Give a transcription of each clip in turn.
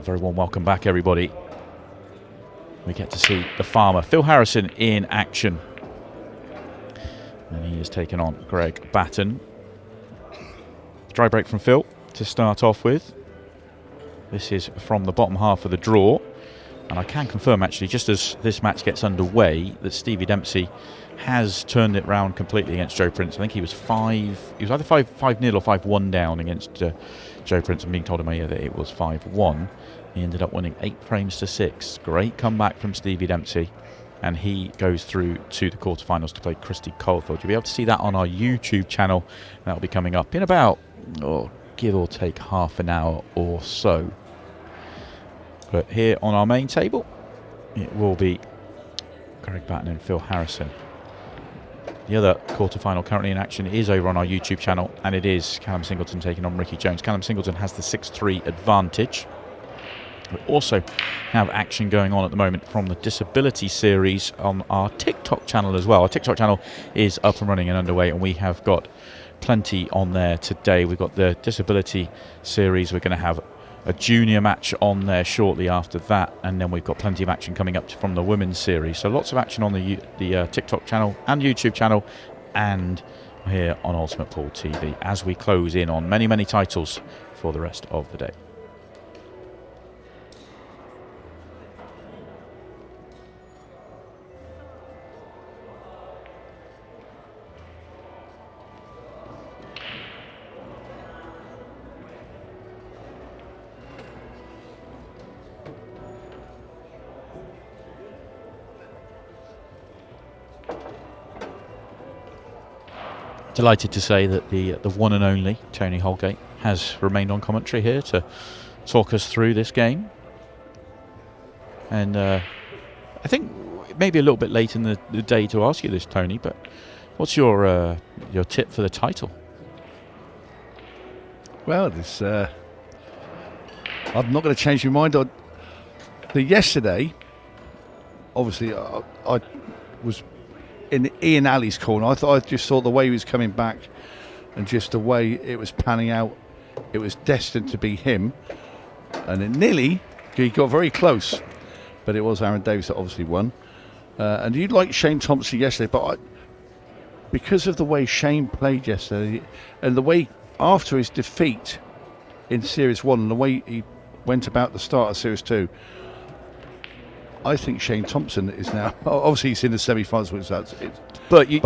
Very warm welcome back, everybody. We get to see the farmer, Phil Harrison, in action. And he has taken on Greg Batten. Dry break from Phil to start off with. This is from the bottom half of the draw. And I can confirm, actually, just as this match gets underway, that Stevie Dempsey has turned it round completely against Joe Prince. I think he was either 5-0 or 5-1 down against Joe Prince. I'm being told in my ear that it was 5-1. He ended up winning 8 frames to 6. Great comeback from Stevie Dempsey. And he goes through to the quarterfinals to play Christy Coulthard. You'll be able to see that on our YouTube channel. That'll be coming up in about, give or take, half an hour or so. But here on our main table, it will be Greg Batten and Phil Harrison. The other quarterfinal currently in action is over on our YouTube channel, and it is Callum Singleton taking on Ricky Jones. Callum Singleton has the 6-3 advantage. We also have action going on at the moment from the Disability Series on our TikTok channel as well. Our TikTok channel is up and running and underway, and we have got plenty on there today. We've got the Disability Series. We're going to have a junior match on there shortly after that, and then we've got plenty of action coming up from the women's series. So lots of action on the TikTok channel and YouTube channel, and here on Ultimate Pool TV as we close in on many, many titles for the rest of the day. Delighted to say that the one and only Tony Holgate has remained on commentary here to talk us through this game. And I think maybe a little bit late in the day to ask you this, Tony, but what's your tip for the title? Well, I'm not going to change my mind. Yesterday, obviously, I was in Ian Alley's corner. I just thought the way he was coming back and just the way it was panning out, it was destined to be him. And he got very close, but it was Aaron Davis that obviously won. And you liked Shane Thompson yesterday, but because of the way Shane played yesterday and the way after his defeat in Series 1 and the way he went about the start of Series 2, I think Shane Thompson is now, obviously he's in the semi-finals, which that's it. But your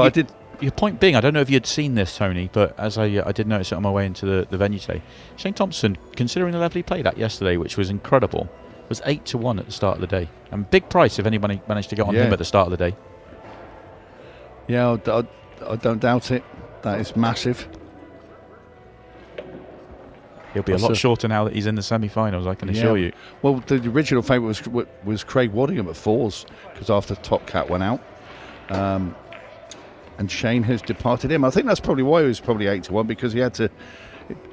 point being, I don't know if you'd seen this, Tony, but as I did notice it on my way into the venue today, Shane Thompson, considering the level he played at yesterday, which was incredible, was 8-1 at the start of the day. And big price if anybody managed to get on him at the start of the day. Yeah, I don't doubt it. That is massive. He'll be a lot shorter now that he's in the semi-finals, I can assure you. Well, the original favourite was Craig Waddingham at fours, because after Top Cat went out. And Shane has departed him. I think that's probably why he was probably 8-1, because he had to,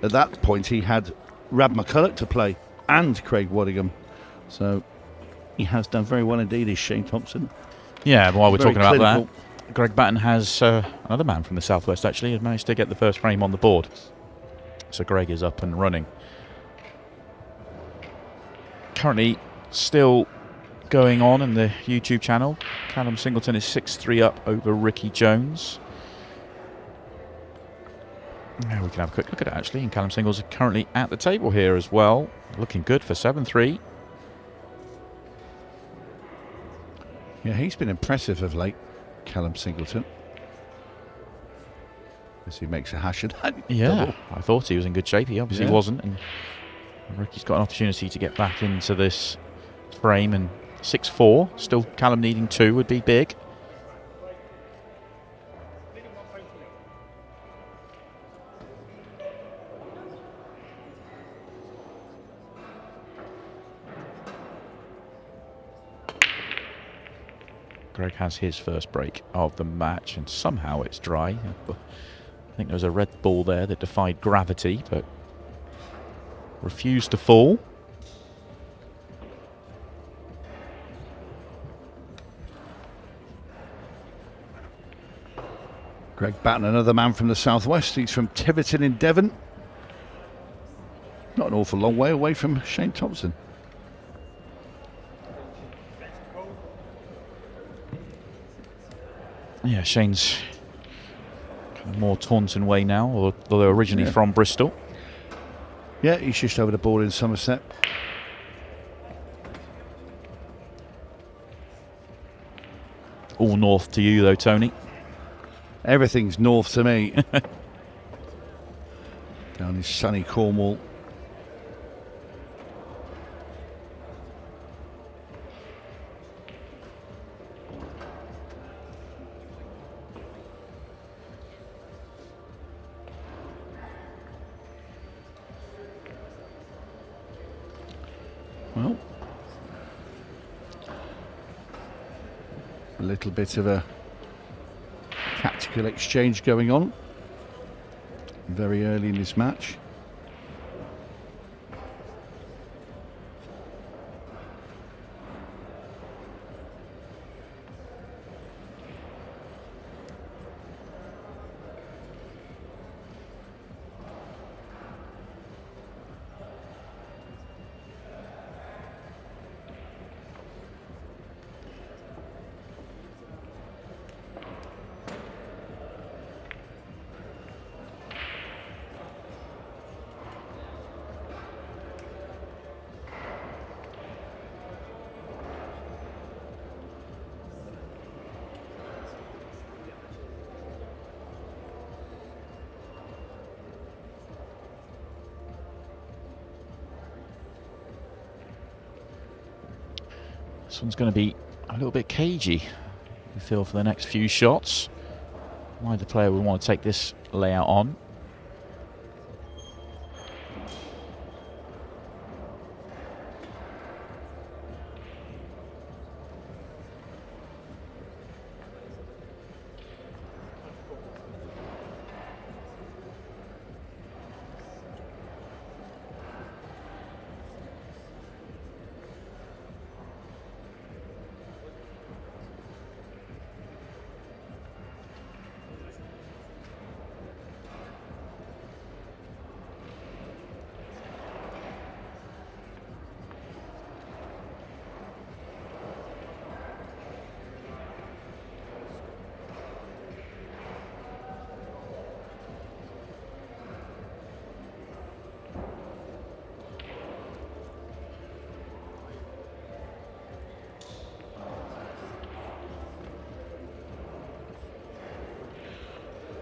at that point, he had Rab McCulloch to play and Craig Waddingham. So he has done very well indeed, is Shane Thompson. Yeah, while we're talking about that, Greg Batten has another man from the Southwest, actually, has managed to get the first frame on the board. So Greg is up and running. Currently still going on in the YouTube channel. Callum Singleton is 6-3 up over Ricky Jones. Now we can have a quick look at it, actually. And Callum Singleton currently at the table here as well. Looking good for 7-3. Yeah, he's been impressive of late, Callum Singleton. As he makes a hash of that. Yeah, double. I thought he was in good shape. He obviously wasn't. And Ricky's got an opportunity to get back into this frame. And 6-4, still Callum needing 2 would be big. Greg has his first break of the match, and somehow it's dry. I think there was a red ball there that defied gravity, but refused to fall. Greg Batten, another man from the southwest. He's from Tiverton in Devon. Not an awful long way away from Shane Thompson. Yeah, Shane's kind of more Taunton way now, although originally from Bristol. Yeah, he's just over the border in Somerset. All north to you though, Tony. Everything's north to me. Down in sunny Cornwall. Well, a little bit of a tactical exchange going on very early in this match. This one's going to be a little bit cagey, I feel, for the next few shots. Neither player will want to take this layout on.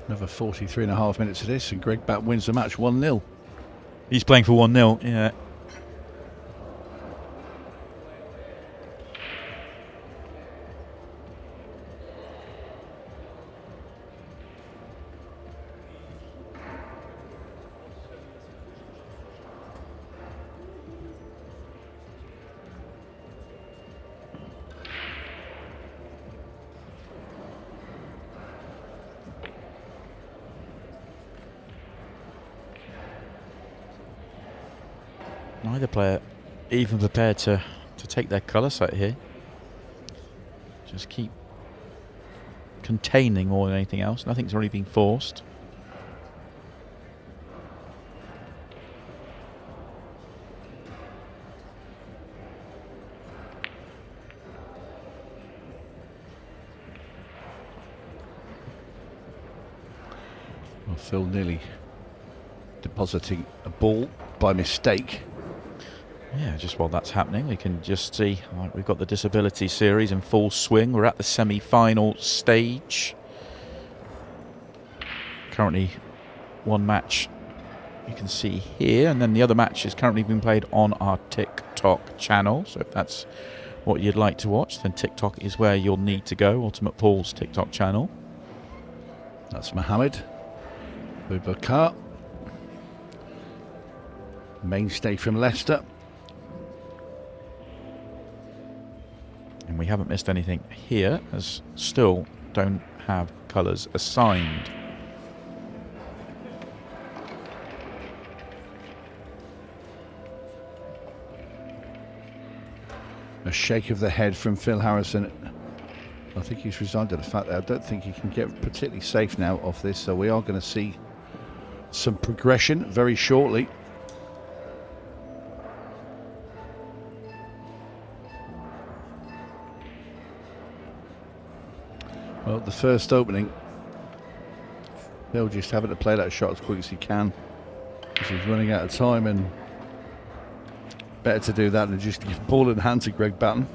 Another 43.5 minutes of this, and Greg Batten wins the match 1-0. He's playing for 1-0, yeah. Neither player even prepared to take their colour set here. Just keep containing more than anything else. Nothing's already been forced. Well, Phil nearly depositing a ball by mistake. Yeah, just while that's happening, we can just see, like, we've got the Disability Series in full swing. We're at the semi-final stage. Currently one match you can see here, and then the other match is currently being played on our TikTok channel. So if that's what you'd like to watch, then TikTok is where you'll need to go. Ultimate Paul's TikTok channel. That's Mohammed Boubacar, mainstay from Leicester. And we haven't missed anything here, as still don't have colours assigned. A shake of the head from Phil Harrison. I think he's resigned to the fact that I don't think he can get particularly safe now off this, so we are going to see some progression very shortly. Well, the first opening, Phil just having to play that shot as quick as he can, because he's running out of time, and better to do that than just give ball in hand to Greg Batten.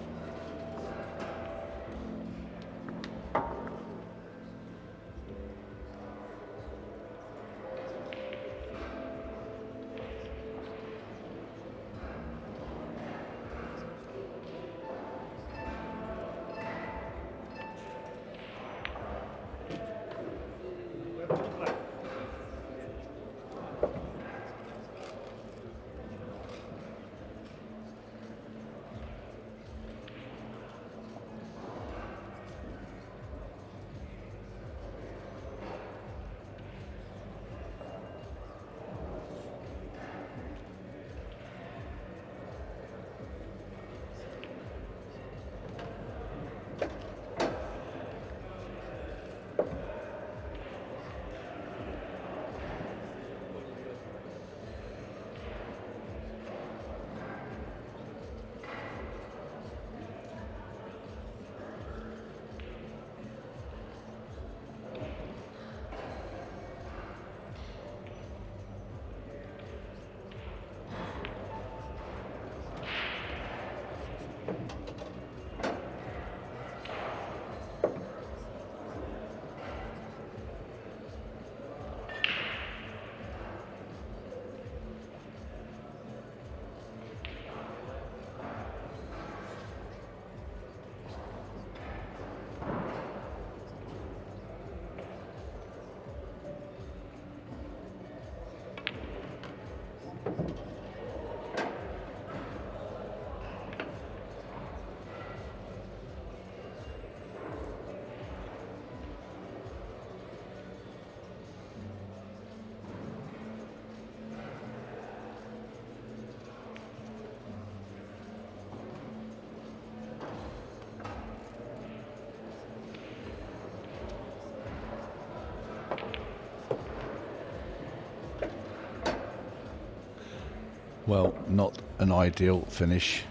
Well, not an ideal finish.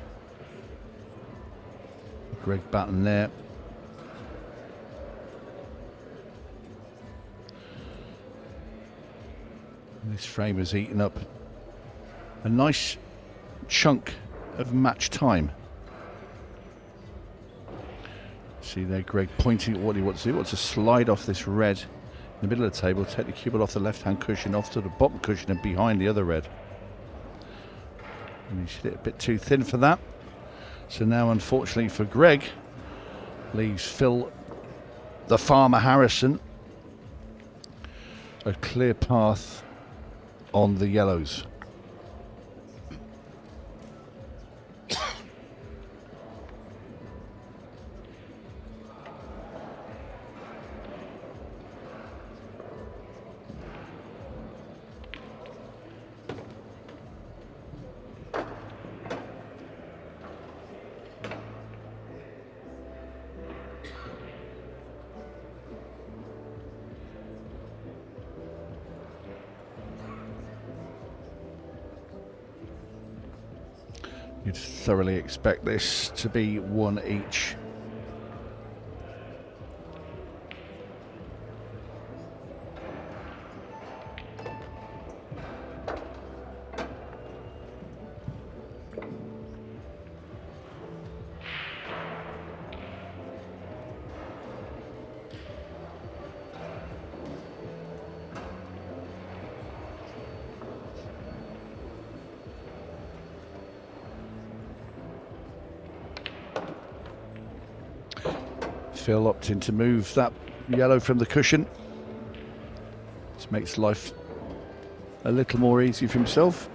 Greg Batten there. This frame has eaten up a nice chunk of match time. See there, Greg pointing at what he wants to do. He wants to slide off this red in the middle of the table, take the cue ball off the left-hand cushion, off to the bottom cushion and behind the other red. And he's hit it a bit too thin for that. So now, unfortunately for Greg, leaves Phil the Farmer Harrison a clear path on the yellows. You'd thoroughly expect this to be one each. Phil opting to move that yellow from the cushion. This makes life a little more easy for himself.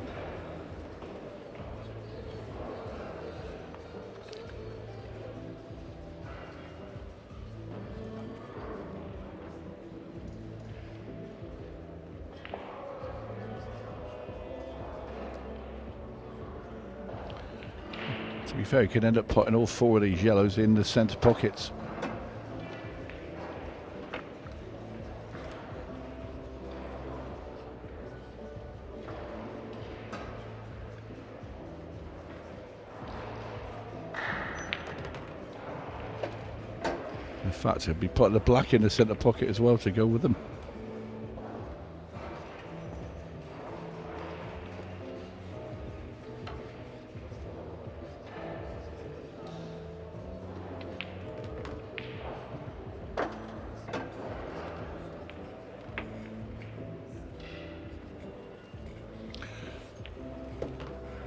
To be fair, you could end up putting all four of these yellows in the centre pockets. In fact, I'd be putting the black in the centre pocket as well to go with them.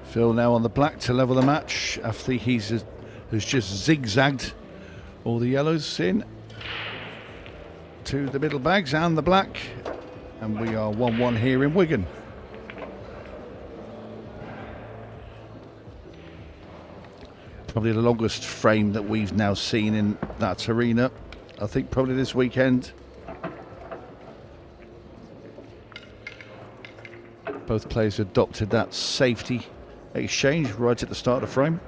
Phil now on the black to level the match after has just zigzagged all the yellows in to the middle bags and the black, and we are 1-1 here in Wigan. Probably the longest frame that we've now seen in that arena, I think probably this weekend. Both players adopted that safety exchange right at the start of the frame.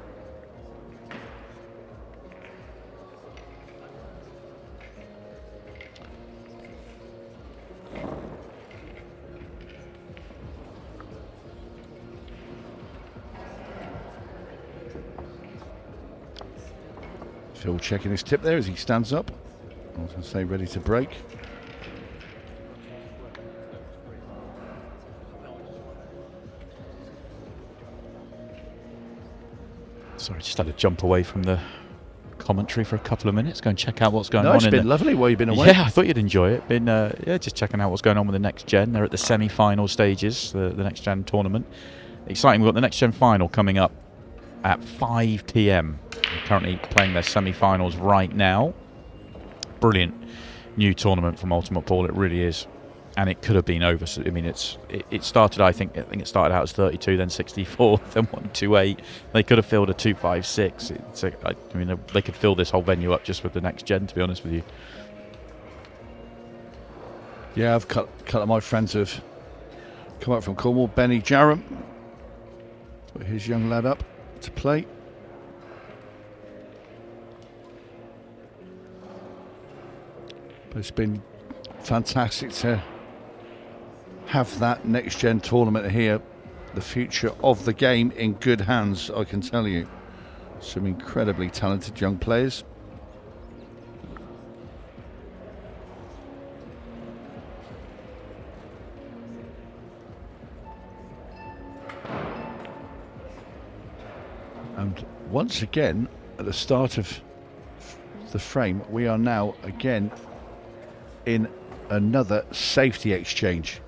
Phil checking his tip there as he stands up. I was going to say ready to break. Sorry, just had to jump away from the commentary for a couple of minutes, go and check out what's going on. It's been lovely while you've been away. Yeah, I thought you'd enjoy it. Been just checking out what's going on with the next gen. They're at the semi-final stages, the next gen tournament. Exciting. We've got the next gen final coming up at 5 p.m. They're currently playing their semi-finals right now. Brilliant new tournament from Ultimate Pool. It really is. And it could have been over. So, I mean, it started. I think it started out as 32, then 64, then 128. They could have filled a 256. I mean, they could fill this whole venue up just with the next gen. To be honest with you. Yeah, I've cut of my friends have come up from Cornwall. Benny Jarram, put his young lad up to play. But it's been fantastic to have that next gen tournament here. The future of the game in good hands, I can tell you. Some incredibly talented young players. And once again, at the start of the frame, we are now again in another safety exchange.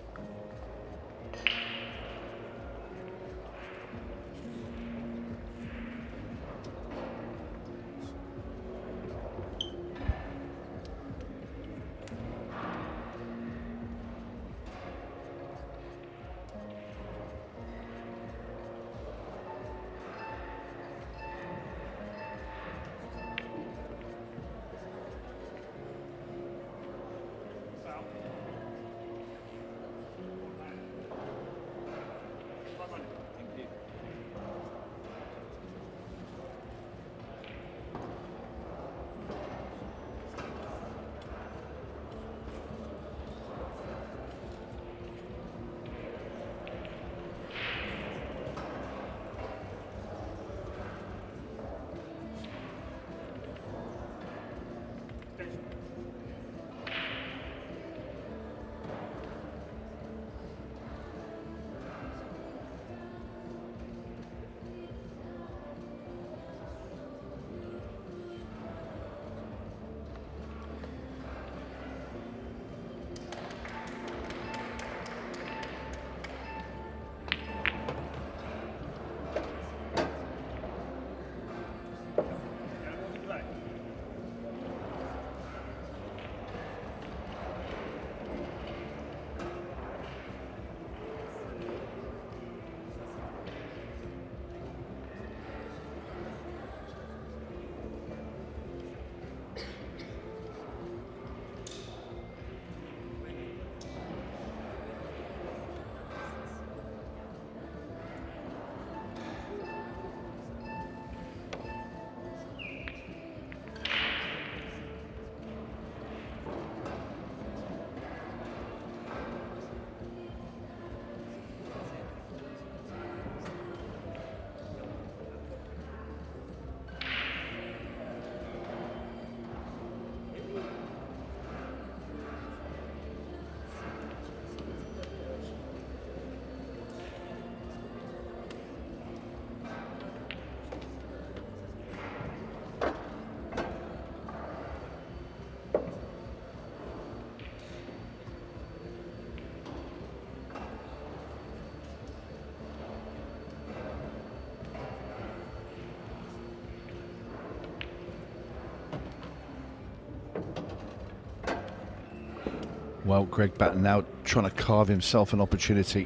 Well, Greg Batten now trying to carve himself an opportunity.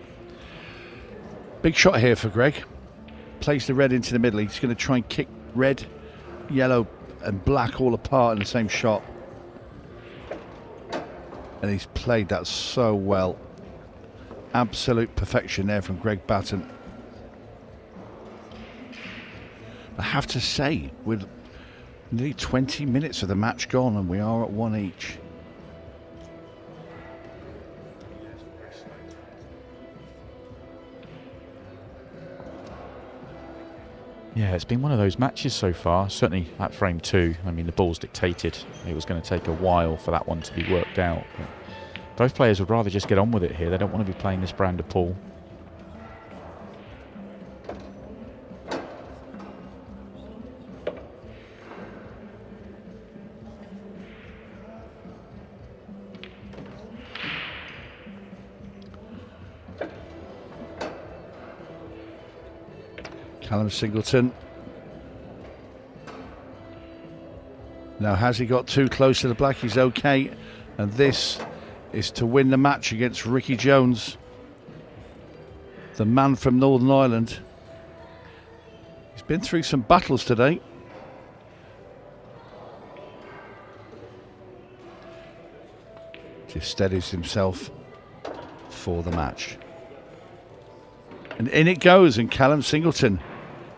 Big shot here for Greg. Plays the red into the middle. He's going to try and kick red, yellow and black all apart in the same shot. And he's played that so well. Absolute perfection there from Greg Batten. I have to say, with nearly 20 minutes of the match gone and we are at 1 each. Yeah, it's been one of those matches so far. Certainly at frame 2, I mean, the ball's dictated. It was going to take a while for that one to be worked out. But both players would rather just get on with it here. They don't want to be playing this brand of pool. Callum Singleton. Now, has he got too close to the black? He's okay. And this is to win the match against Ricky Jones, the man from Northern Ireland. He's been through some battles today. Just steadies himself for the match. And in it goes, and Callum Singleton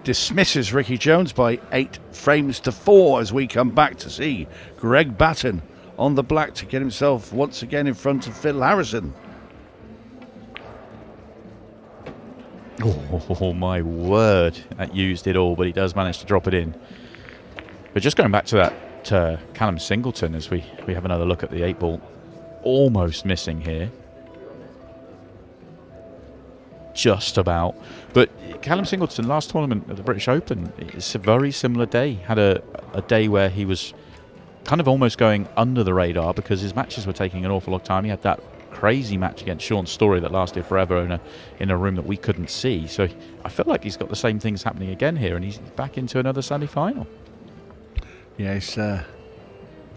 dismisses Ricky Jones by 8 frames to 4 as we come back to see Greg Batten on the black to get himself once again in front of Phil Harrison. Oh my word, that used it all, but he does manage to drop it in. But just going back to that Callum Singleton as we have another look at the 8 ball, almost missing here. Just about. But Callum Singleton, last tournament at the British Open, it's a very similar day. Had a day where he was kind of almost going under the radar because his matches were taking an awful long time. He had that crazy match against Sean Story that lasted forever in a room that we couldn't see. So I feel like he's got the same things happening again here, and he's back into another semi-final. Yeah,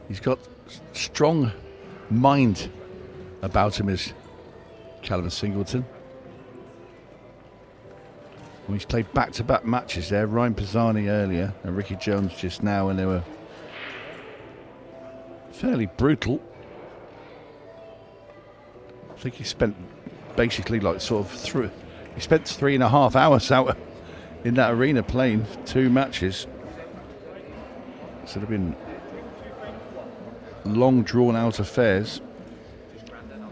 he's got strong mind about him, as Callum Singleton. Well, he's played back-to-back matches there. Ryan Pisani earlier and Ricky Jones just now, and they were fairly brutal. I think he spent basically like sort of through. He spent 3.5 hours out in that arena playing 2 matches. So they've been long drawn-out affairs.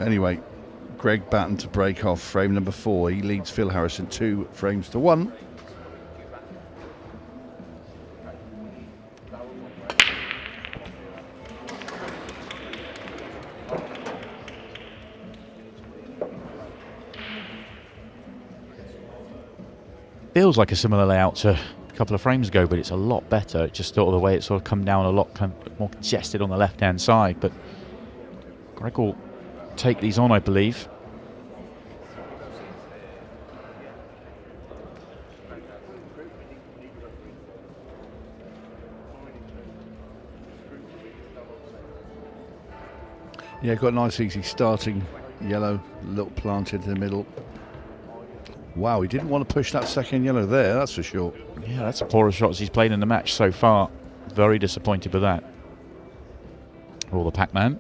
Anyway. Greg Batten to break off frame number 4. He leads Phil Harrison 2 frames to 1. Feels like a similar layout to a couple of frames ago, but it's a lot better. It just sort of the way it's sort of come down a lot more congested on the left-hand side. But Greg will take these on, I believe. Yeah, got a nice easy starting yellow, little planted in the middle. Wow, he didn't want to push that second yellow there, that's for sure. Yeah, that's the poorest shots he's played in the match so far. Very disappointed with that. Roll the Pac-Man.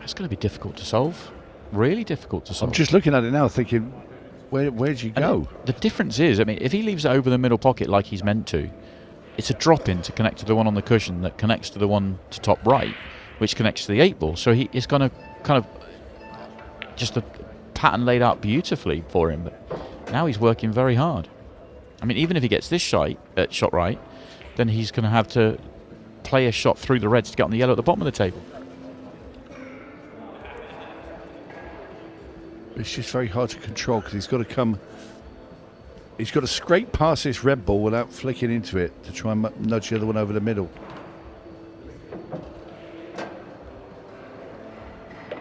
It's going to be difficult to solve. Really difficult to solve. I'm just looking at it now thinking, where'd you go? The difference is, I mean, if he leaves it over the middle pocket like he's meant to, it's a drop-in to connect to the one on the cushion that connects to the one to top right, which connects to the 8 ball. So it's going to kind of just a pattern laid out beautifully for him. But now he's working very hard. I mean, even if he gets this shot right, then he's going to have to play a shot through the reds to get on the yellow at the bottom of the table. It's just very hard to control because he's got to scrape past this red ball without flicking into it to try and nudge the other one over the middle.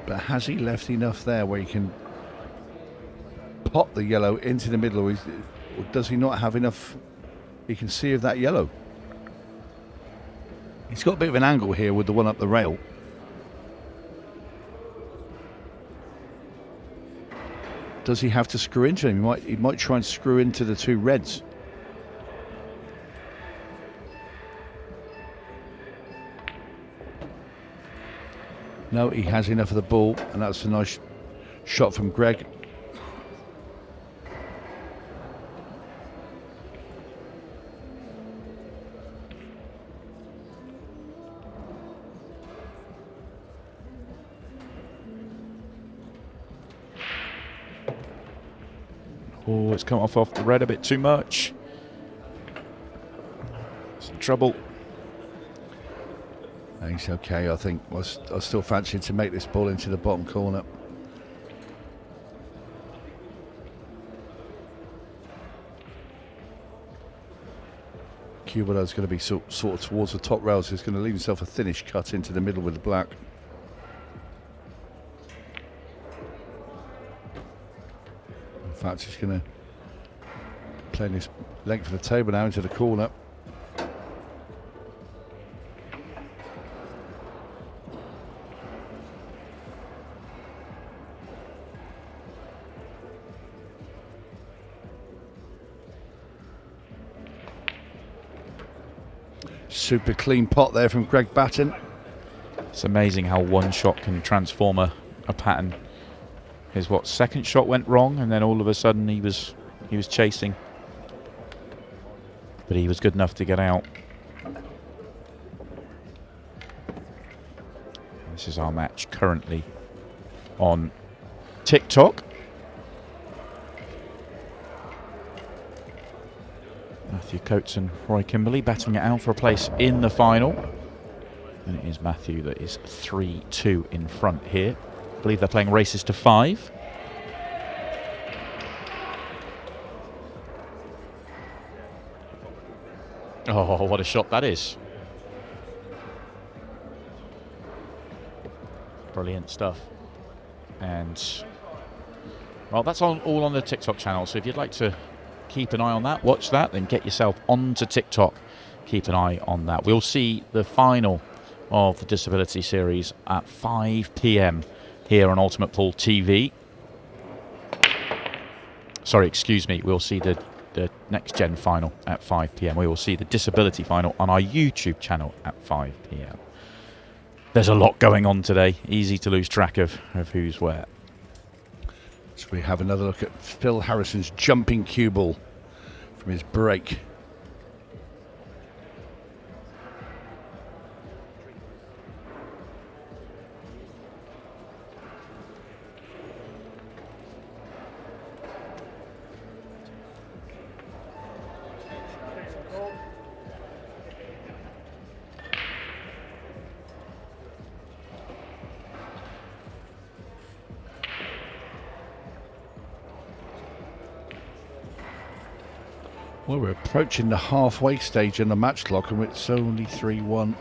But has he left enough there where he can pop the yellow into the middle, or does he not have enough he can see of that yellow? He's got a bit of an angle here with the one up the rail. Does he have to screw into him? He might try and screw into the two reds. No, he has enough of the ball, and that's a nice shot from Greg. Oh, it's come off the red a bit too much. Some trouble. He's okay, I think. I was still fancying to make this ball into the bottom corner. Cubido's going to be sort of towards the top rail, so he's going to leave himself a thinnish cut into the middle with the black. In fact, he's going to play this length of the table now into the corner. Super clean pot there from Greg Batten. It's amazing how one shot can transform a pattern. His second shot went wrong, and then all of a sudden he was chasing, but he was good enough to get out. This is our match currently on TikTok. Matthew Coates and Roy Kimberley battling it out for a place in the final. And it is Matthew that is 3-2 in front here. I believe they're playing races to 5. Oh, what a shot that is. Brilliant stuff. And, well, that's all on the TikTok channel. So if you'd like to keep an eye on that, watch that, then get yourself onto TikTok. Keep an eye on that. We'll see the final of the Disability Series at 5 p.m. here on Ultimate Pool TV. Sorry, excuse me. We'll see the Next Gen final at 5 p.m. We will see the Disability final on our YouTube channel at 5 p.m. There's a lot going on today. Easy to lose track of who's where. So we have another look at Phil Harrison's jumping cue ball from his break. Well, we're approaching the halfway stage in the match clock, and it's only 3-1.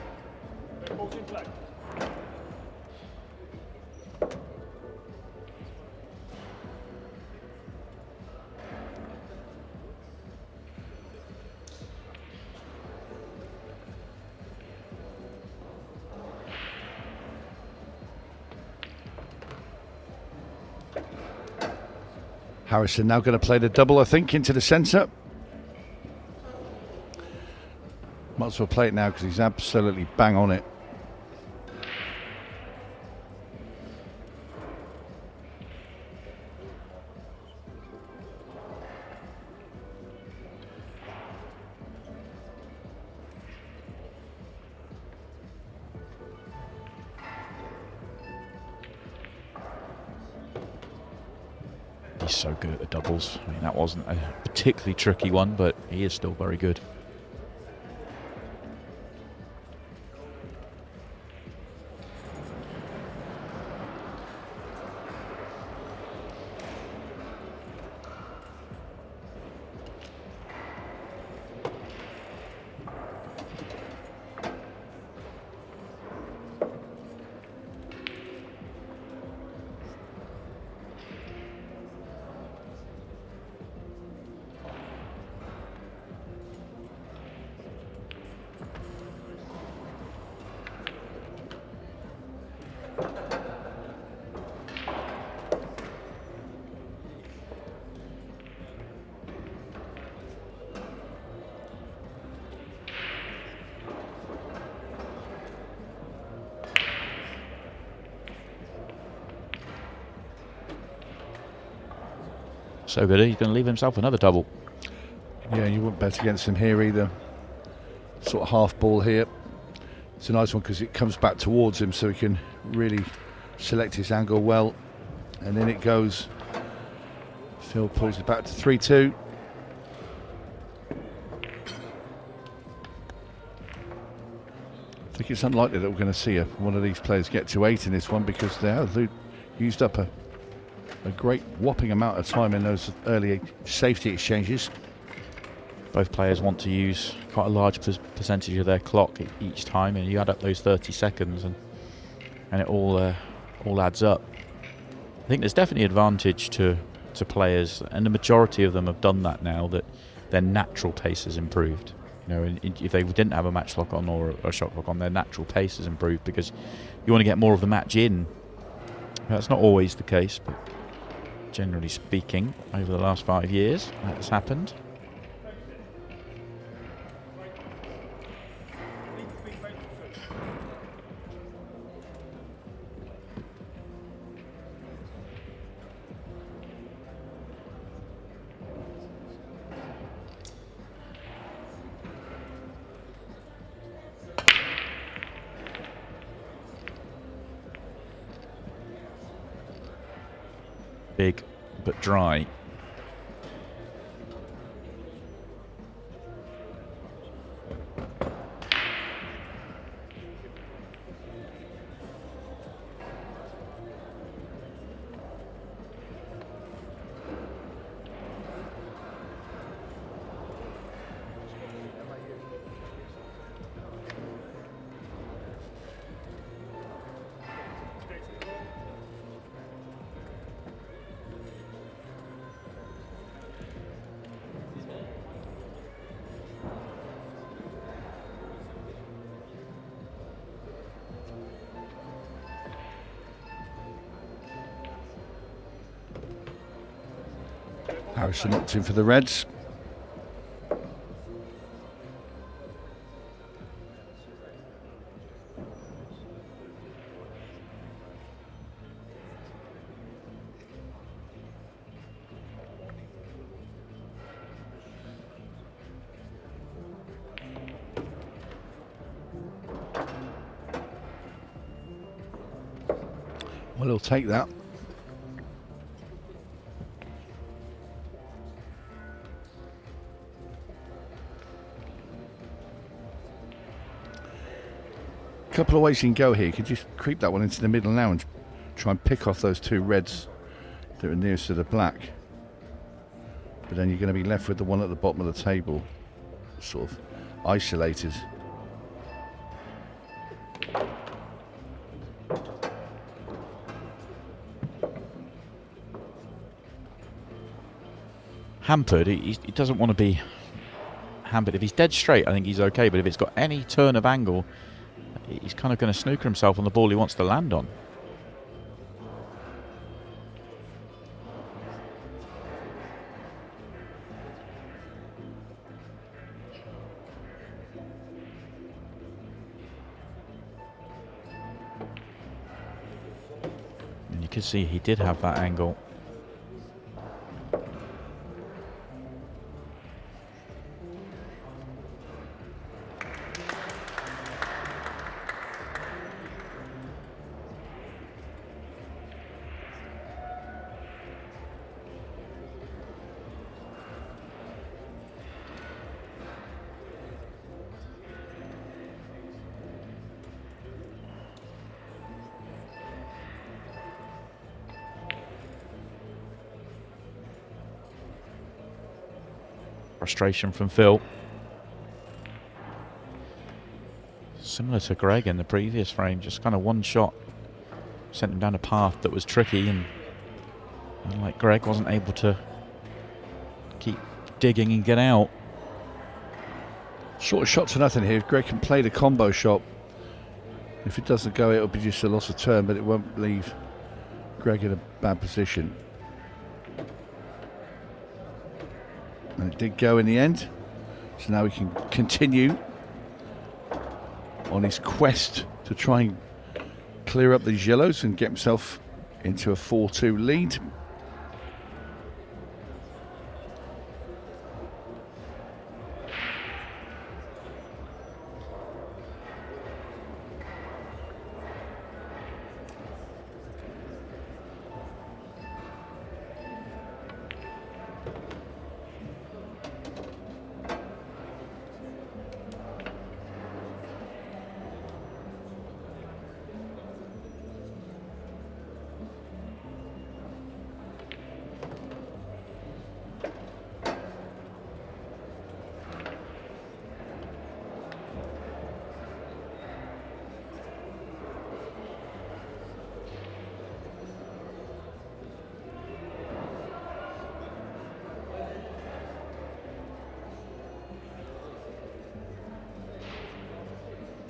Harrison now going to play the double, I think, into the centre. Might as well play it now because he's absolutely bang on it. He's so good at the doubles. I mean, that wasn't a particularly tricky one, but he is still very good. So good, he's going to leave himself another double. Yeah, you wouldn't bet against him here either. Sort of half ball here. It's a nice one because it comes back towards him, so he can really select his angle well. And then it goes. Phil pulls it back to 3-2. I think it's unlikely that we're going to see one of these players get to 8 in this one, because they have used up a great whopping amount of time in those early safety exchanges. Both players want to use quite a large percentage of their clock each time, and you add up those 30 seconds and it all adds up. I think there's definitely advantage to players, and the majority of them have done that now, that their natural pace has improved. You know, if they didn't have a match lock on or a shot clock on, their natural pace has improved because you want to get more of the match in. That's not always the case, but generally speaking, over the last 5 years, that has happened. Big but dry. Harrison knocked in for the Reds. Well, he'll take that. Couple of ways you can go here. You could just creep that one into the middle now and try and pick off those two reds that are nearest to the black. But then you're going to be left with the one at the bottom of the table, sort of isolated. Hampered, he doesn't want to be hampered. If he's dead straight, I think he's okay, but if it's got any turn of angle, he's kind of going to snooker himself on the ball he wants to land on. And you can see he did have that angle. Frustration from Phil. Similar to Greg in the previous frame, just kind of one shot sent him down a path that was tricky, and like Greg, wasn't able to keep digging and get out. Short shot to nothing here. Greg can play the combo shot. If it doesn't go, it'll be just a loss of turn, but it won't leave Greg in a bad position. And it did go in the end, so now he can continue on his quest to try and clear up these yellows and get himself into a 4-2 lead.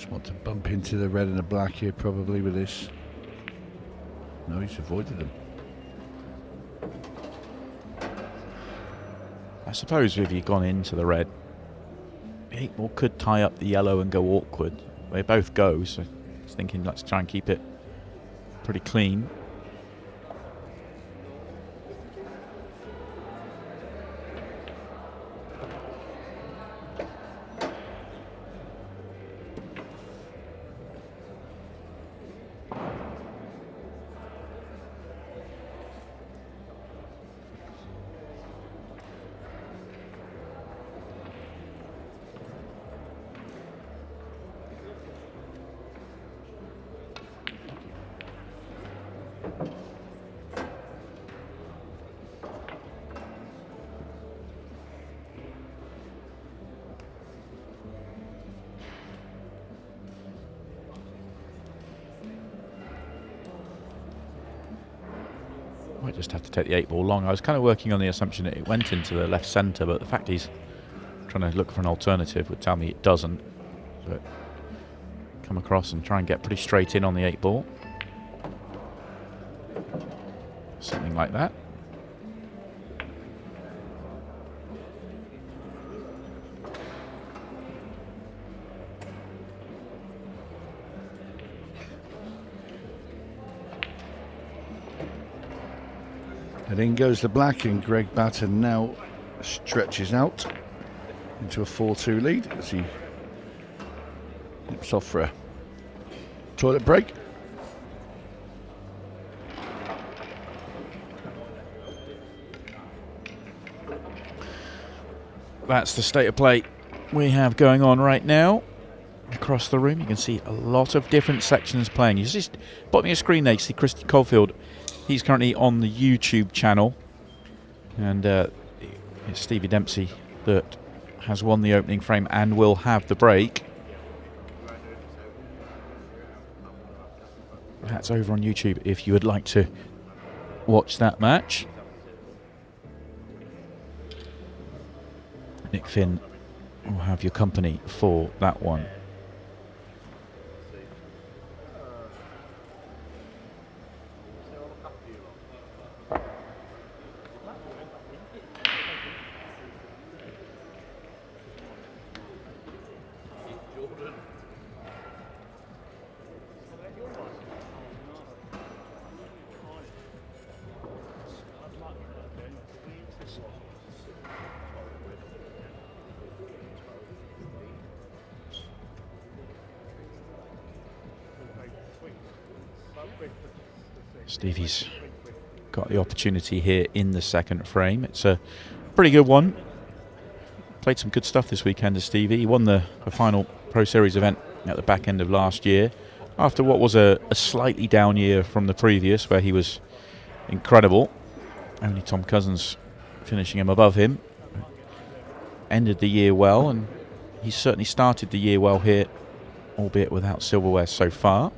Want to bump into the red and the black here probably with this. No, he's avoided them. I suppose if you've gone into the red, the 8-ball could tie up the yellow and go awkward. They both go, so I was thinking let's try and keep it pretty clean. Might just have to take the 8-ball long. I was kind of working on the assumption that it went into the left centre, but the fact he's trying to look for an alternative would tell me it doesn't. But come across and try and get pretty straight in on the 8-ball. Something like that. And in goes the black, and Greg Batten now stretches out into a 4-2 lead as he nips off for a toilet break. That's the state of play we have going on right now. Across the room, you can see a lot of different sections playing. You just bottom of your screen there, you see Christy Caulfield. He's currently on the YouTube channel, and it's Stevie Dempsey that has won the opening frame and will have the break. That's over on YouTube if you would like to watch that match. Nick Finn will have your company for that one. Stevie's got the opportunity here in the second frame. It's a pretty good one. Played some good stuff this weekend to Stevie. He won the final Pro Series event at the back end of last year after what was a slightly down year from the previous, where he was incredible. Only Tom Cousins finishing him above him. Ended the year well, and he certainly started the year well here, albeit without silverware so far.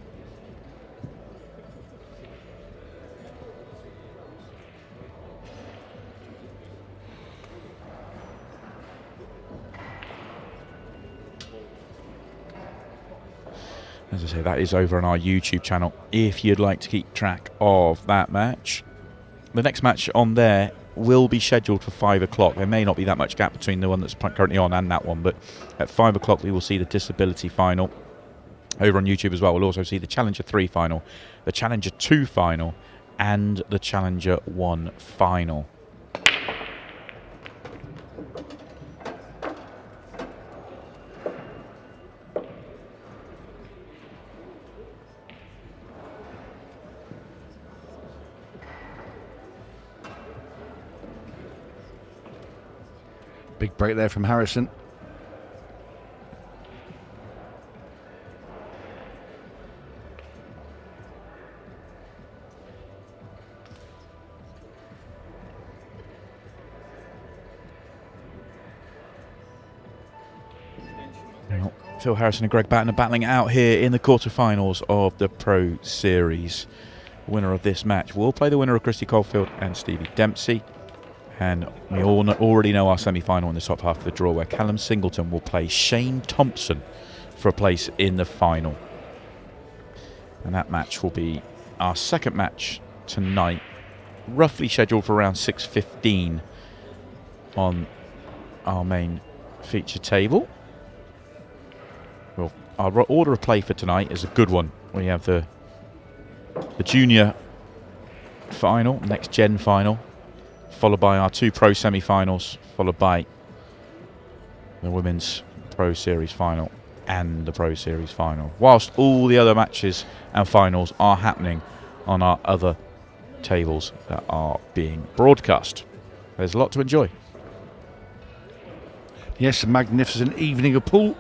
As I say, that is over on our YouTube channel if you'd like to keep track of that match. The next match on there will be scheduled for 5 o'clock. There may not be that much gap between the one that's currently on and that one, but at 5 o'clock we will see the Disability final. Over on YouTube as well, we'll also see the Challenger 3 final, the Challenger 2 final, and the Challenger 1 final. Big break there from Harrison. Now, Phil Harrison and Greg Batten are battling out here in the quarterfinals of the Pro Series. The winner of this match will play the winner of Christy Caulfield and Stevie Dempsey. And we already know our semi-final in the top half of the draw, where Callum Singleton will play Shane Thompson for a place in the final. And that match will be our second match tonight, roughly scheduled for around 6:15 on our main feature table. Well, our order of play for tonight is a good one. We have the junior final, next gen final, followed by our 2 pro semi-finals, followed by the women's pro series final and the pro series final, whilst all the other matches and finals are happening on our other tables that are being broadcast. There's a lot to enjoy. Yes, a magnificent evening of pool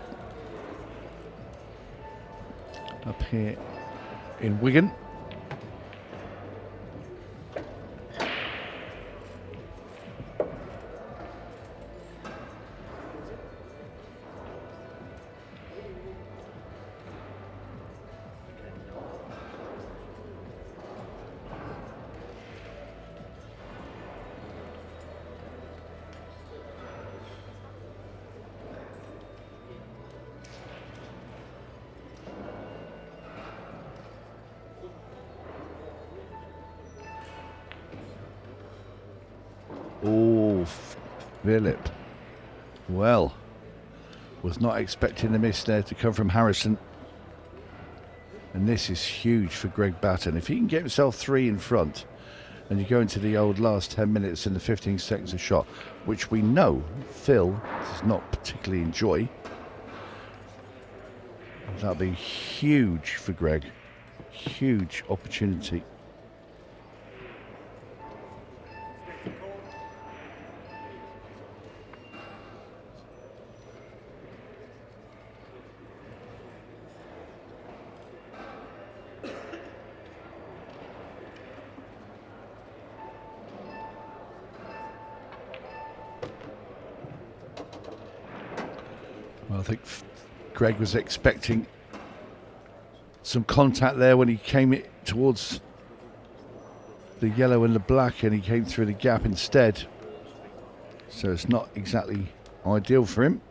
up here in Wigan. Oh, Philip. Well, was not expecting the miss there to come from Harrison. And this is huge for Greg Batten. If he can get himself 3 in front, and you go into the old last 10 minutes and the 15 seconds of shot, which we know Phil does not particularly enjoy, that'll be huge for Greg. Huge opportunity. Well, I think Greg was expecting some contact there when he came towards the yellow and the black, and he came through the gap instead. So it's not exactly ideal for him.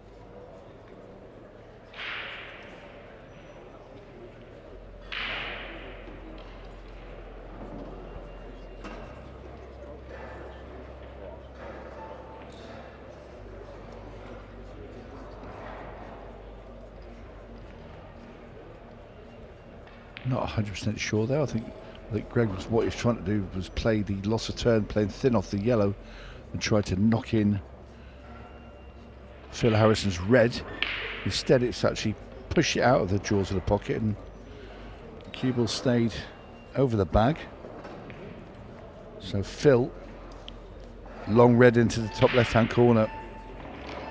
Not 100% sure there. I think Greg was, what he was trying to do was play the loss of turn, playing thin off the yellow, and try to knock in Phil Harrison's red. Instead, it's actually pushed it out of the jaws of the pocket, and cue ball stayed over the bag. So Phil, long red into the top left-hand corner,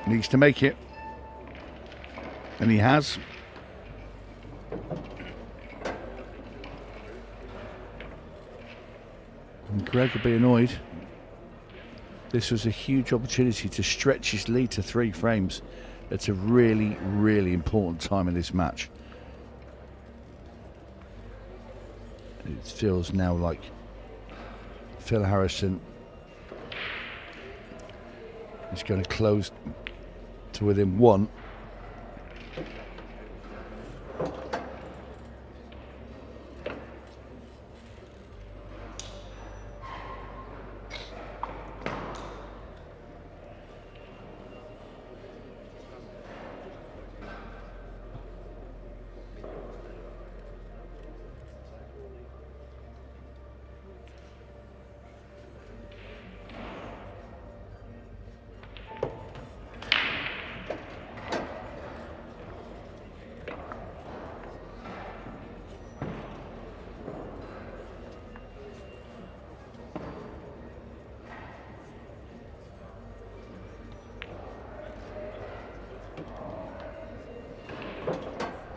needs to make it, and he has. And Greg will be annoyed. This was a huge opportunity to stretch his lead to 3 frames. It's a really, really important time in this match. It feels now like Phil Harrison is going to close to within 1.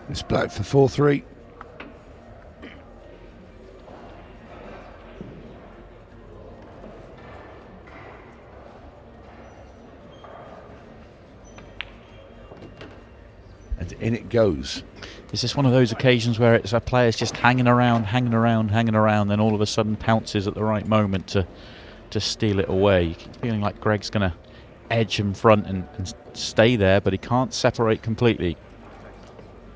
It's black for 4-3. And in it goes. Is this one of those occasions where it's a player's just hanging around, then all of a sudden pounces at the right moment to steal it away? You keep feeling like Greg's going to edge in front and stay there, but he can't separate completely.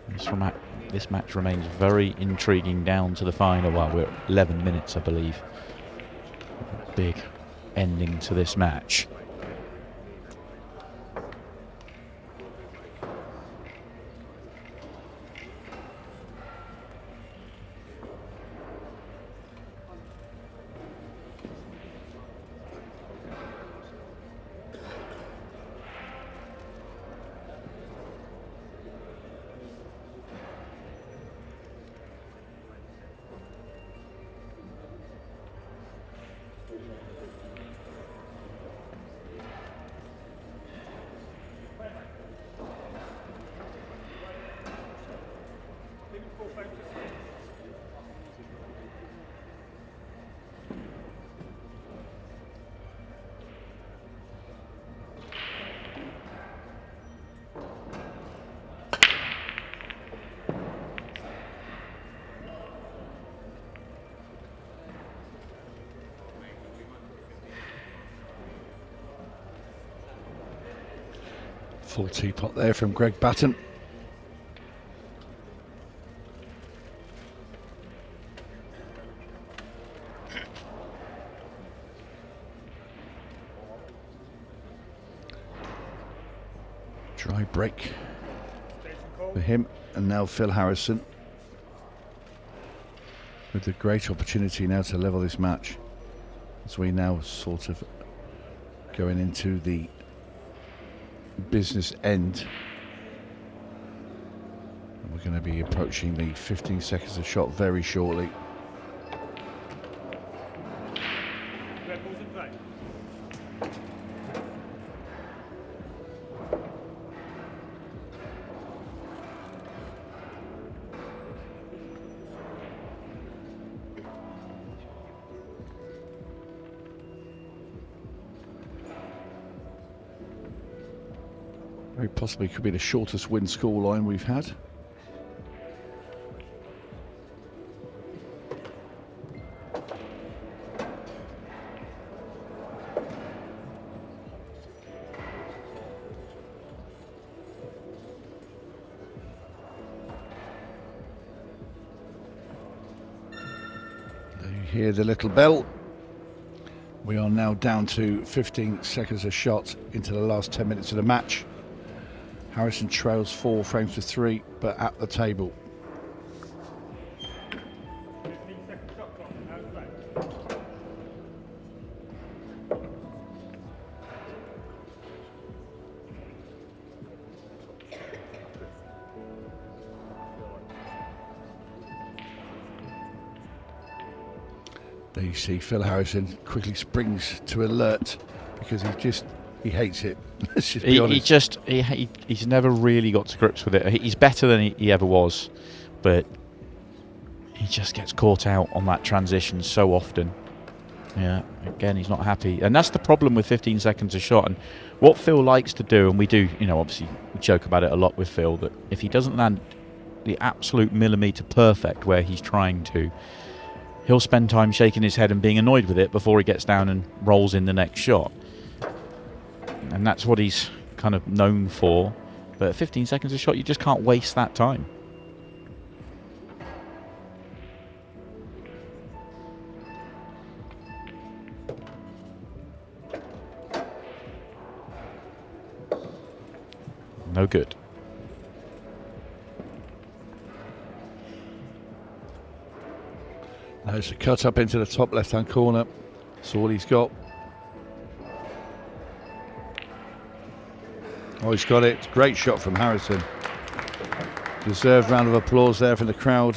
This match remains very intriguing down to the final. Well, we're at 11 minutes, I believe. Big ending to this match. Full teapot there from Greg Batten. Dry break for him, and now Phil Harrison with a great opportunity now to level this match, as we now sort of going into the business end. And we're going to be approaching the 15 seconds of shot very shortly. Very possibly could be the shortest win scoreline we've had. There you hear the little bell. We are now down to 15 seconds of shot into the last 10 minutes of the match. Harrison trails 4 frames to 3, but at the table. There you see Phil Harrison quickly springs to alert because he hates it. Let's just be honest. He's never really got to grips with it. He's better than he ever was, but he just gets caught out on that transition so often. Yeah, again, he's not happy. And that's the problem with 15 seconds a shot. And what Phil likes to do, and we do, obviously we joke about it a lot with Phil, that if he doesn't land the absolute millimetre perfect where he's trying to, he'll spend time shaking his head and being annoyed with it before he gets down and rolls in the next shot. And that's what he's kind of known for. But at 15 seconds a shot, you just can't waste that time. No good. Now it's a cut up into the top left-hand corner. That's all he's got. Oh, he's got it. Great shot from Harrison. Deserved round of applause there from the crowd.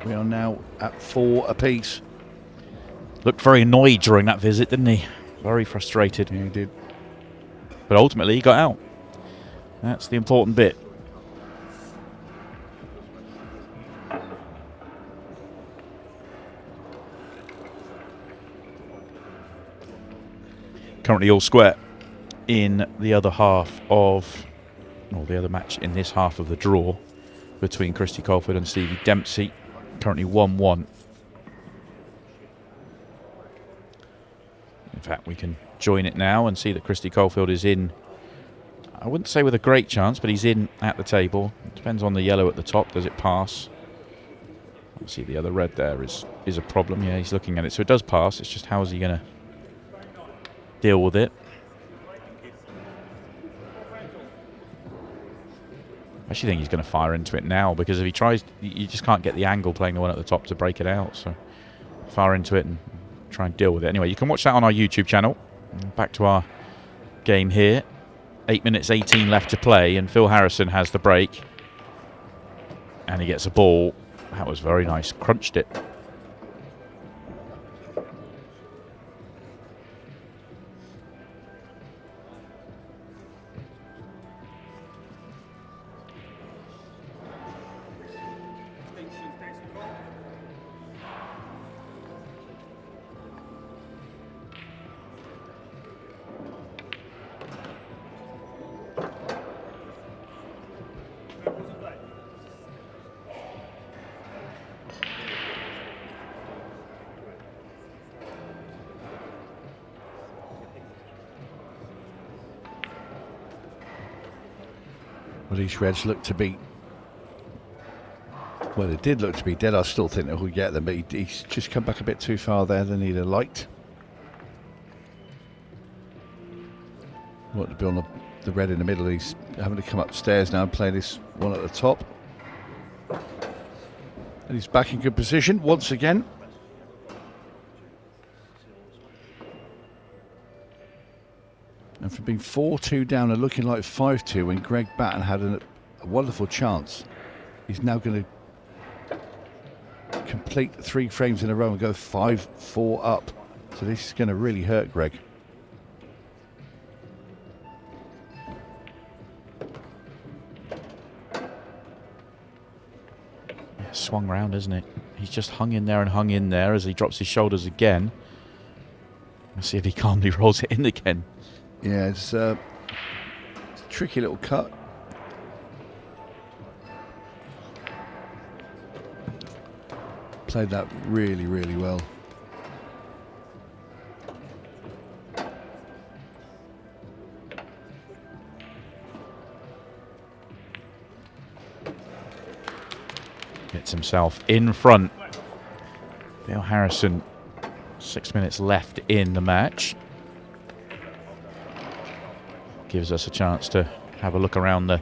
We are now at 4 apiece. Looked very annoyed during that visit, didn't he? Very frustrated. Yeah, he did. But ultimately he got out. That's the important bit. Currently all square in the other half of, or the other match in this half of the draw between Christy Colford and Stevie Dempsey. Currently 1-1. In fact, we can join it now and see that Christy Caulfield is in I wouldn't say with a great chance, but he's in at the table. It depends on the yellow at the top. Does it pass? Obviously the other red there is a problem. Yeah, he's looking at it. So it does pass. It's just how is he going to deal with it? I actually think he's going to fire into it now, because if he tries, you just can't get the angle playing the one at the top to break it out. So fire into it and try and deal with it. Anyway, you can watch that on our YouTube channel. Back to our game here. 8 minutes 18 left to play, and Phil Harrison has the break. And he gets a ball. That was very nice. Crunched it. Well, these Reds look to be... Well, they did look to be dead. I still think that he'll get them, but he's just come back a bit too far there. They need a light. Want to be on the red in the middle. He's having to come upstairs now and play this one at the top. And he's back in good position once again. And from being 4-2 down and looking like 5-2 when Greg Batten had a wonderful chance, he's now going to complete 3 frames in a row and go 5-4 up. So this is going to really hurt Greg. Swung round, isn't it? He's just hung in there and hung in there as he drops his shoulders again. Let's see if he calmly rolls it in again. Yeah, it's a tricky little cut. Played that really, really well. Gets himself in front. Bill Harrison, 6 minutes left in the match. Gives us a chance to have a look around the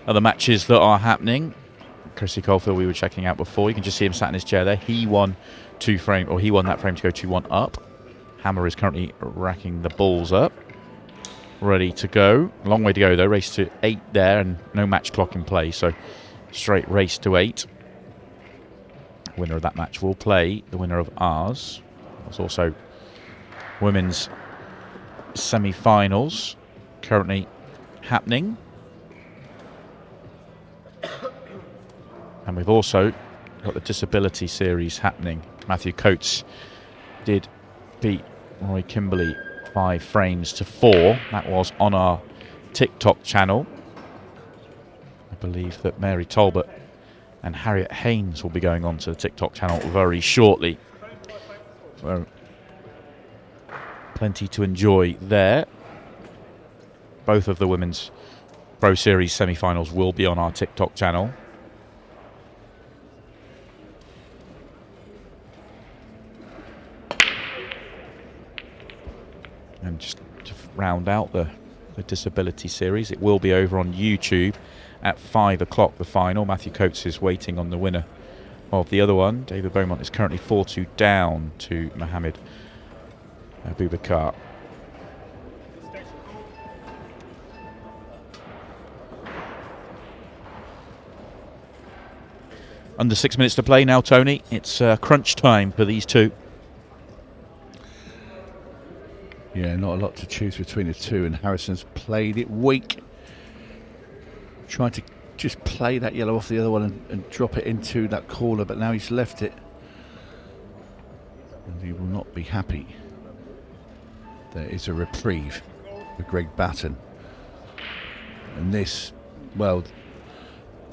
other matches that are happening. Chrissy Caulfield we were checking out before. You can just see him sat in his chair there. He won that frame to go 2-1 up. Hammer is currently racking the balls up. Ready to go. Long way to go though. Race to 8 there and no match clock in play. So straight race to 8. Winner of that match will play the winner of ours. There's also women's semi-finals currently happening. And we've also got the disability series happening. Matthew Coates did beat Roy Kimberley 5 frames to 4. That was on our TikTok channel. I believe that Mary Talbot and Harriet Haynes will be going on to the TikTok channel very shortly. So plenty to enjoy there. Both of the Women's Pro Series semi-finals will be on our TikTok channel. And just to round out the disability series, it will be over on YouTube at 5 o'clock, the final. Matthew Coates is waiting on the winner of the other one. David Beaumont is currently 4-2 down to Mohammed Abubakar. Under 6 minutes to play now, Tony. It's crunch time for these two. Yeah, not a lot to choose between the two, and Harrison's played it weak. Trying to just play that yellow off the other one and drop it into that corner, but now he's left it. And he will not be happy. There is a reprieve for Greg Batten. And this, well,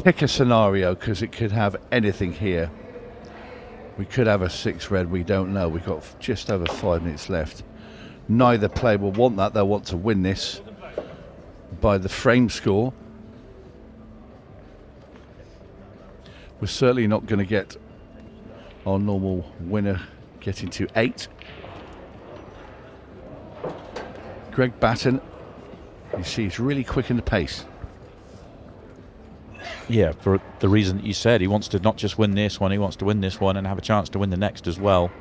pick a scenario, because it could have anything here. We could have a 6 red, we don't know. We've got just over 5 minutes left. Neither player will want that. They'll want to win this. by the frame score. We're certainly not going to get our normal winner getting to 8. Greg Batten, you see, he's really quick in the pace. Yeah, for the reason that you said. He wants to not just win this one, he wants to win this one and have a chance to win the next as well.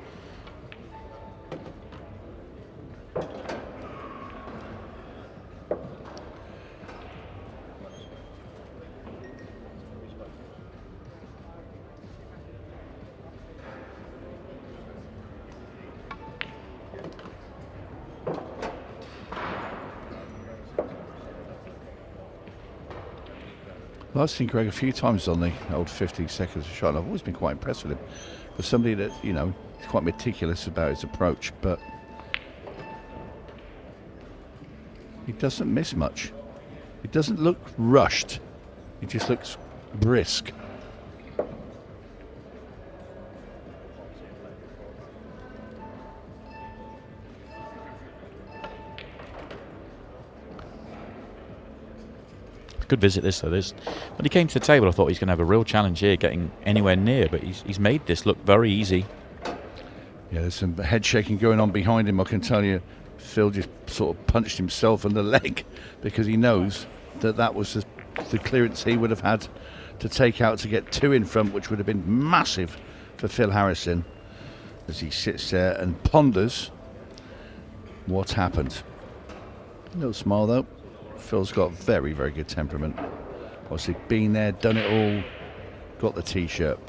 Well, I've seen Greg a few times on the old 50 seconds of shot, and I've always been quite impressed with him. For somebody that, you know, is quite meticulous about his approach, but he doesn't miss much. He doesn't look rushed. He just looks brisk. Good visit this though. When he came to the table, I thought he's going to have a real challenge here, getting anywhere near, but he's made this look very easy. Yeah, there's some head shaking going on behind him. I can tell you, Phil just sort of punched himself in the leg because he knows that was the clearance he would have had to take out to get 2 in front, which would have been massive for Phil Harrison, as he sits there and ponders what's happened. A little smile though. Phil's got very, very good temperament. Obviously been there, done it all, got the t-shirt.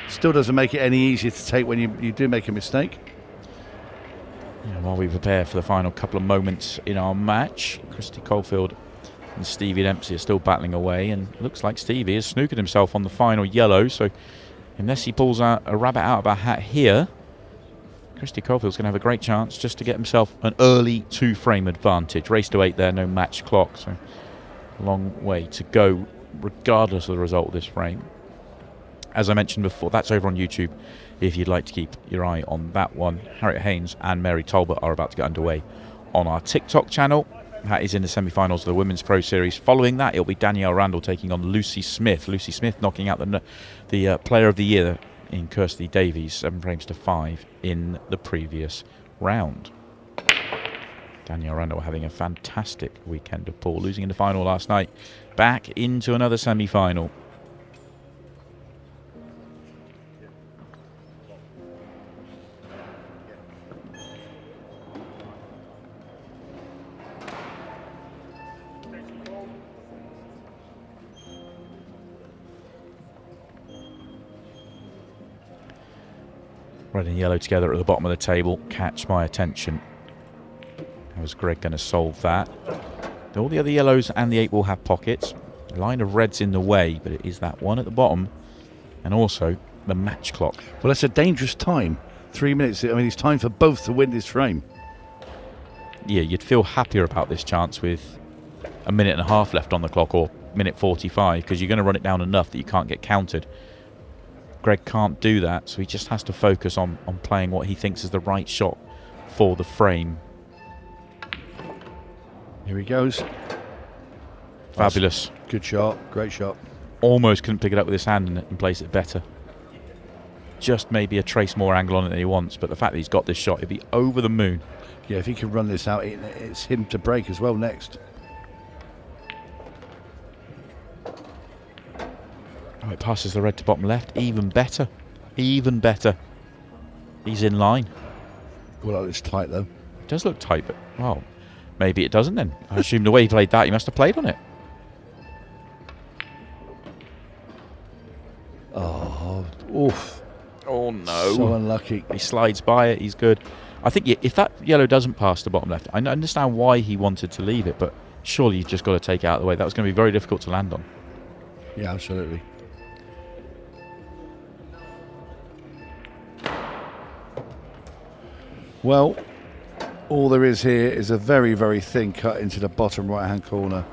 Still doesn't make it any easier to take when you do make a mistake. Yeah, while we prepare for the final couple of moments in our match, Christy Caulfield and Stevie Dempsey are still battling away, and looks like Stevie has snookered himself on the final yellow, so unless he pulls out a rabbit out of a hat here, Christy Caulfield's going to have a great chance just to get himself an early 2-frame advantage. Race to 8 there, no match clock, so a long way to go regardless of the result of this frame. As I mentioned before, that's over on YouTube if you'd like to keep your eye on that one. Harriet Haynes and Mary Talbot are about to get underway on our TikTok channel. That is in the semi-finals of the Women's Pro Series. Following that, it'll be Danielle Randall taking on Lucy Smith. Lucy Smith knocking out the Player of the Year in Kirsty Davies, 7 frames to 5 in the previous round. Danielle Randall having a fantastic weekend of pool, losing in the final last night. Back into another semi-final. Red and yellow together at the bottom of the table. Catch my attention. How is Greg going to solve that? All the other yellows and the 8 will have pockets. A line of reds in the way, but it is that one at the bottom. And also the match clock. Well, that's a dangerous time. 3 minutes. I mean, it's time for both to win this frame. Yeah, you'd feel happier about this chance with a minute and a half left on the clock, or minute 45, because you're going to run it down enough that you can't get countered. Greg can't do that, so he just has to focus on playing what he thinks is the right shot for the frame. Here he goes. Fabulous. Good shot. Great shot. Almost couldn't pick it up with his hand and place it better. Just maybe a trace more angle on it than he wants, but the fact that he's got this shot, he'll be over the moon. Yeah, if he can run this out, it's him to break as well next. Oh, it passes the red to bottom left. Even better. Even better. He's in line. Well, it's tight though. It does look tight, but, well, maybe it doesn't then. I assume the way he played that, he must have played on it. Oh, oof. Oh, no. So unlucky. He slides by it. He's good. I think if that yellow doesn't pass the bottom left, I understand why he wanted to leave it, but surely you've just got to take it out of the way. That was going to be very difficult to land on. Yeah, absolutely. Well, all there is here is a very, very thin cut into the bottom right-hand corner.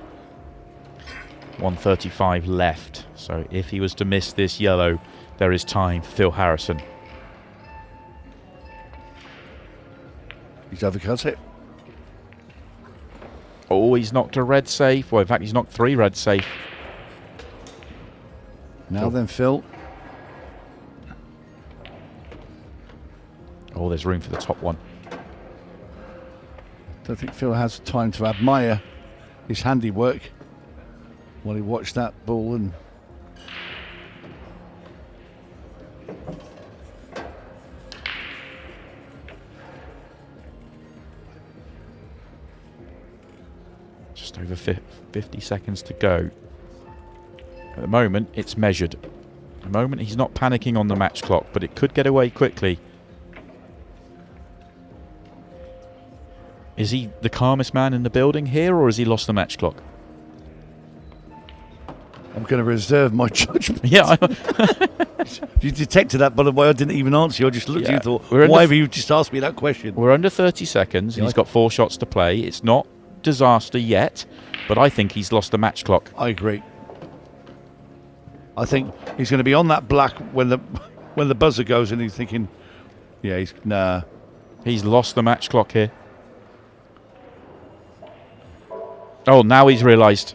135 left. So if he was to miss this yellow, there is time for Phil Harrison. He's overcut it. Oh, he's knocked a red safe. Well, in fact, he's knocked 3 red safe. Now then, Phil. Oh, there's room for the top one. Don't think Phil has time to admire his handiwork while he watched that ball and. Just over 50 seconds to go. At the moment, it's measured. At the moment, he's not panicking on the match clock, but it could get away quickly. Is he the calmest man in the building here, or has he lost the match clock? I'm going to reserve my judgment. Yeah. You detected that, by the way. I didn't even answer you. I just looked at you and thought, why have you just asked me that question? We're under 30 seconds, and he's got 4 shots to play. It's not disaster yet, but I think he's lost the match clock. I agree. I think he's going to be on that black when the buzzer goes, and he's thinking, yeah, nah. He's lost the match clock here. Oh, now he's realised.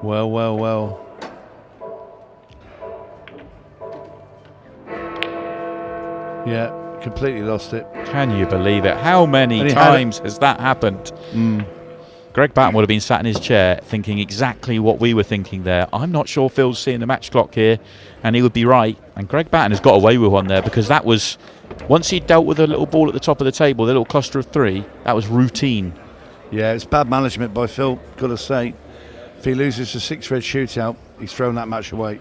Well. Yeah, completely lost it. Can you believe it? How many times has that happened? Greg Batten would have been sat in his chair thinking exactly what we were thinking there. I'm not sure Phil's seeing the match clock here, and he would be right. And Greg Batten has got away with one there, because that was, once he dealt with a little ball at the top of the table, the little cluster of 3, that was routine. Yeah, it's bad management by Phil, got to say. If he loses the 6-red shootout, he's thrown that match away.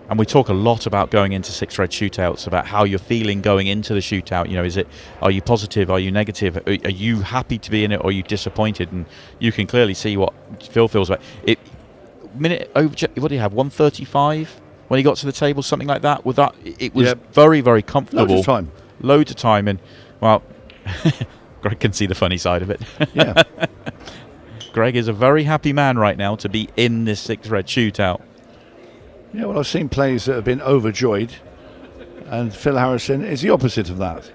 And we talk a lot about going into 6-red shootouts, about how you're feeling going into the shootout. You know, are you positive? Are you negative? Are you happy to be in it, or are you disappointed? And you can clearly see what Phil feels about it. Minute over, what do you have? 135 when he got to the table, something like that. With that, it was very, very comfortable. Loads of time, and well, Greg can see the funny side of it. Yeah. Greg is a very happy man right now to be in this 6-red shootout. Yeah, well, I've seen players that have been overjoyed, and Phil Harrison is the opposite of that.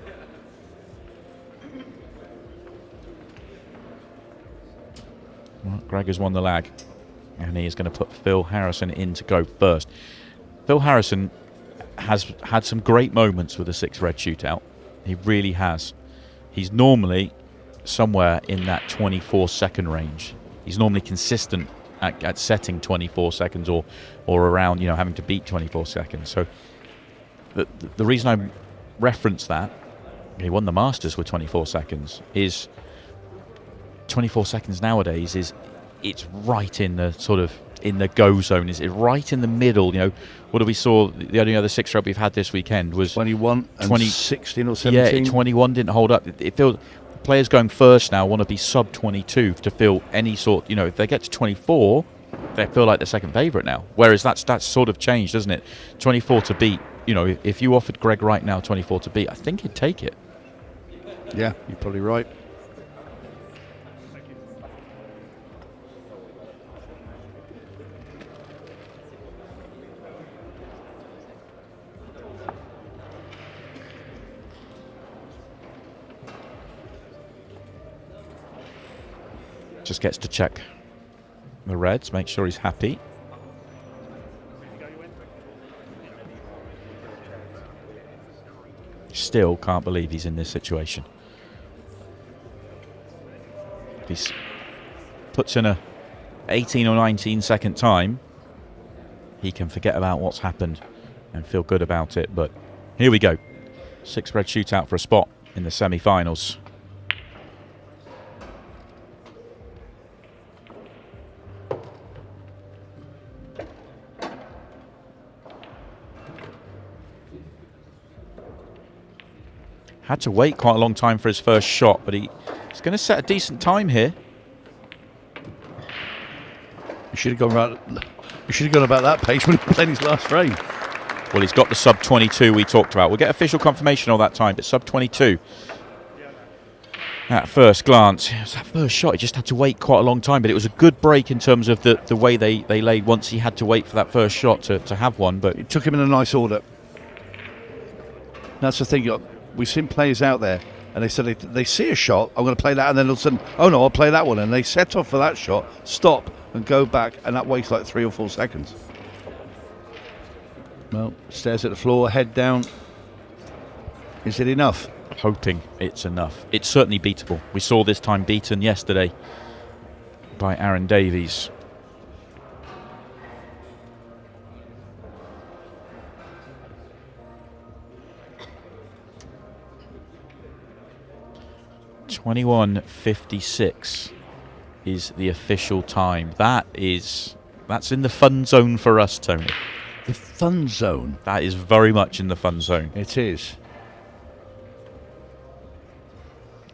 Well, Greg has won the lag, and he is going to put Phil Harrison in to go first. Phil Harrison has had some great moments with the 6-red shootout. He really has. He's normally somewhere in that 24-second range. He's normally consistent at setting 24 seconds or around, having to beat 24 seconds. So the reason I reference that, he won the Masters with 24 seconds, is 24 seconds nowadays it's right in the sort of in the go zone. Is it right in the middle? What we saw, the only other 6-red we've had this weekend was 21 and 16 or 17. Yeah, 21 didn't hold up. It feels players going first now want to be sub 22 to feel any sort. If they get to 24, they feel like the second favourite now. Whereas that's sort of changed, doesn't it? 24 to beat. If you offered Greg right now 24 to beat, I think he'd take it. Yeah, you're probably right. Just gets to check the reds, make sure he's happy. Still can't believe he's in this situation. If he puts in a 18 or 19 second time, he can forget about what's happened and feel good about it. But here we go. 6-red shootout for a spot in the semi-finals. Had to wait quite a long time for his first shot, but he's going to set a decent time here. You should have gone about that pace when he played his last frame. Well, he's got the sub 22 we talked about. We'll get official confirmation on that time, but sub 22. At first glance, it was that first shot. He just had to wait quite a long time, but it was a good break in terms of the way they laid once he had to wait for that first shot to have one. But it took him in a nice order. That's the thing. We've seen players out there, and they said they see a shot, I'm going to play that, and then all of a sudden, oh no, I'll play that one, and they set off for that shot, stop, and go back, and that wastes like 3 or 4 seconds. Well, stares at the floor, head down. Is it enough? Hoping it's enough. It's certainly beatable. We saw this time beaten yesterday by Aaron Davies. .21.56 is the official time. That's in the fun zone for us, Tony. The fun zone. That is very much in the fun zone. It is.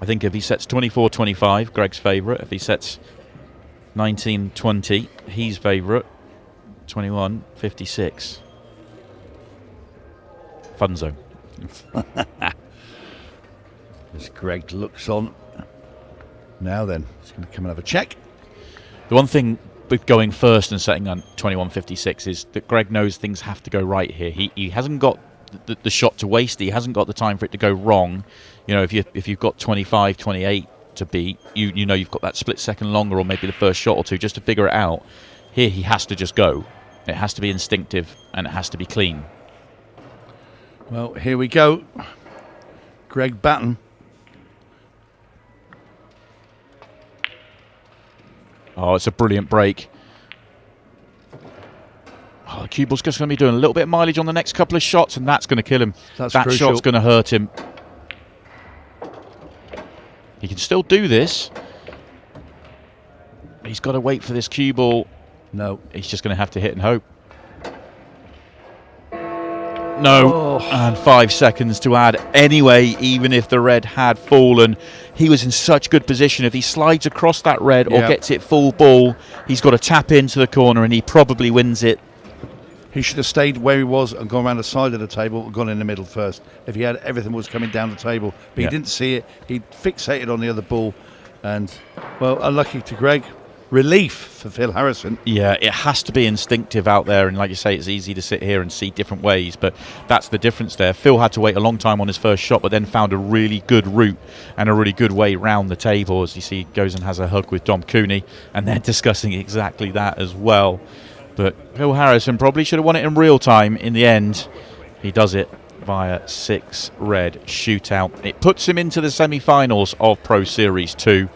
I think if he sets 24-25, Greg's favourite. If he sets 19-20, he's favourite. 21-56. Fun zone. As Greg looks on. Now then, he's going to come and have a check. The one thing with going first and setting on 21.56 is that Greg knows things have to go right here. He hasn't got the shot to waste. He hasn't got the time for it to go wrong. You know, if you've got 25, 28 to beat, you know you've got that split second longer, or maybe the first shot or two just to figure it out. Here he has to just go. It has to be instinctive and it has to be clean. Well, here we go. Greg Batten. Oh, it's a brilliant break. Oh, the cue ball's just going to be doing a little bit of mileage on the next couple of shots, and that's going to kill him. That's that crucial. shot's going to hurt him. He can still do this. He's got to wait for this cue ball. No. He's just going to have to hit and hope. No. Oh. And 5 seconds to add anyway, even if the red had fallen. He was in such good position. If he slides across that red or gets it full ball, he's got to tap into the corner and he probably wins it. He should have stayed where he was and gone around the side of the table and gone in the middle first. If he had everything was coming down the table. But he didn't see it. He fixated on the other ball. And, well, unlucky to Greg. Relief for Phil Harrison. Yeah, it has to be instinctive out there, and like you say, it's easy to sit here and see different ways, but that's the difference there. Phil had to wait a long time on his first shot, but then found a really good route and a really good way round the table. As you see, goes and has a hug with Dom Cooney, and they're discussing exactly that as well. But Phil Harrison probably should have won it in real time. In the end, he does it via 6 red shootout. It puts him into the semi-finals of Pro Series 2.